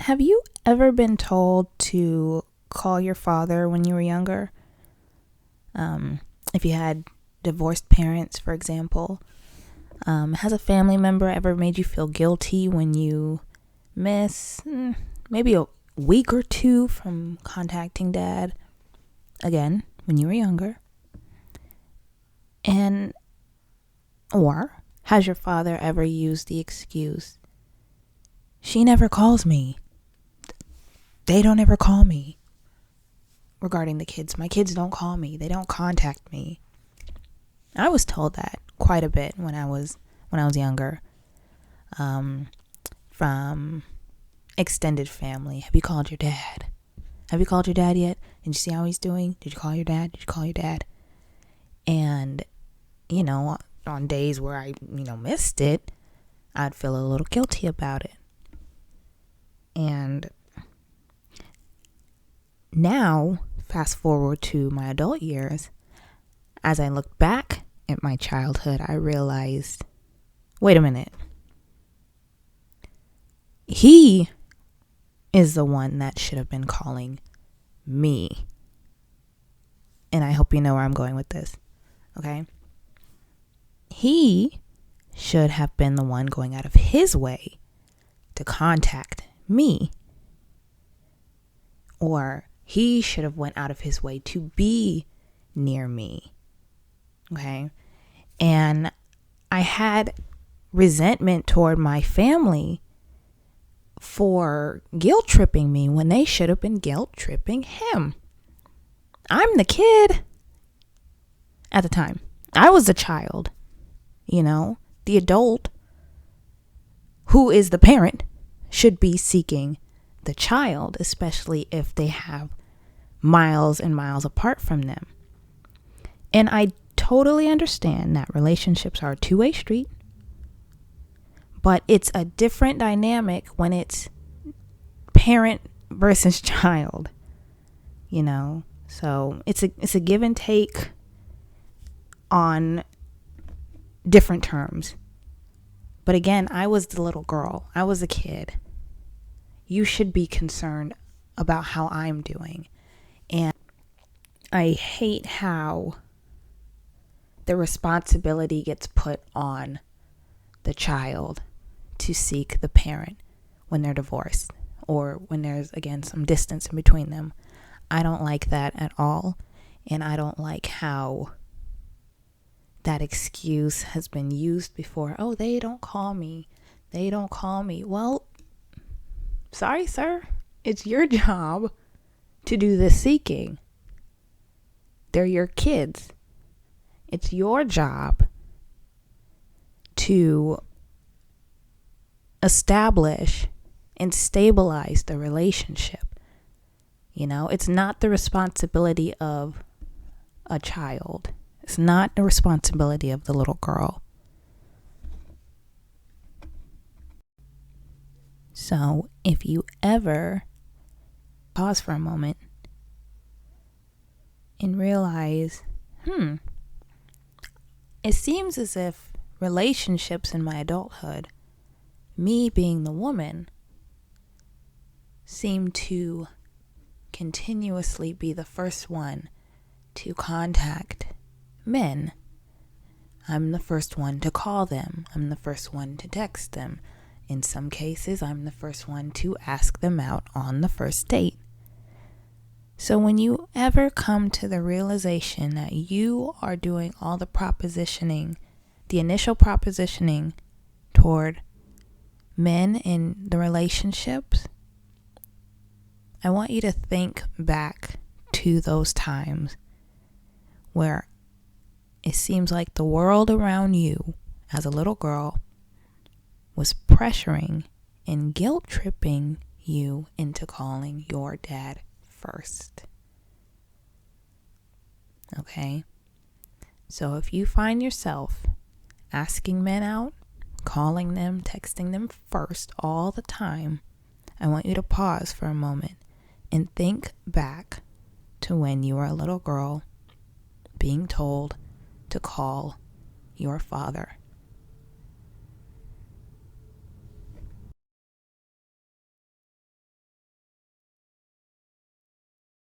Have you ever been told to call your father when you were younger? If you had divorced parents, for example, has a family member ever made you feel guilty when you miss maybe a week or two from contacting dad again when you were younger? And or has your father ever used the excuse, she never calls me, they don't ever call me, regarding the kids? My kids don't call me, they don't contact me. I was told that quite a bit when I was younger, from extended family. Have you called your dad? Have you called your dad yet? Did you see how he's doing? Did you call your dad? Did you call your dad? And, on days where I, missed it, I'd feel a little guilty about it. And now, fast forward to my adult years, as I look back at my childhood, I realized, wait a minute. He is the one that should have been calling me. And I hope you know where I'm going with this. Okay? He should have been the one going out of his way to contact me. Or he should have went out of his way to be near me. Okay? And I had resentment toward my family for guilt tripping me when they should have been guilt tripping him. I'm the kid at the time. I was the child. The adult who is the parent should be seeking the child, especially if they have miles and miles apart from them. And I totally understand that relationships are a two-way street, but it's a different dynamic when it's parent versus child, So it's a give and take on different terms. But again, I was the little girl. I was a kid. You should be concerned about how I'm doing. And I hate how the responsibility gets put on the child to seek the parent when they're divorced or when there's, again, some distance in between them. I don't like that at all. And I don't like how that excuse has been used before. Oh, they don't call me. They don't call me. Well, sorry, sir. It's your job to do the seeking. They're your kids. It's your job to establish and stabilize the relationship. It's not the responsibility of a child. It's not the responsibility of the little girl. So if you ever pause for a moment and realize, it seems as if relationships in my adulthood, me being the woman, seem to continuously be the first one to contact men. I'm the first one to call them. I'm the first one to text them. In some cases, I'm the first one to ask them out on the first date. So when you ever come to the realization that you are doing all the propositioning, the initial propositioning toward men in the relationships, I want you to think back to those times where it seems like the world around you as a little girl was pressuring and guilt tripping you into calling your dad first. Okay? So if you find yourself asking men out, calling them, texting them first all the time, I want you to pause for a moment and think back to when you were a little girl being told to call your father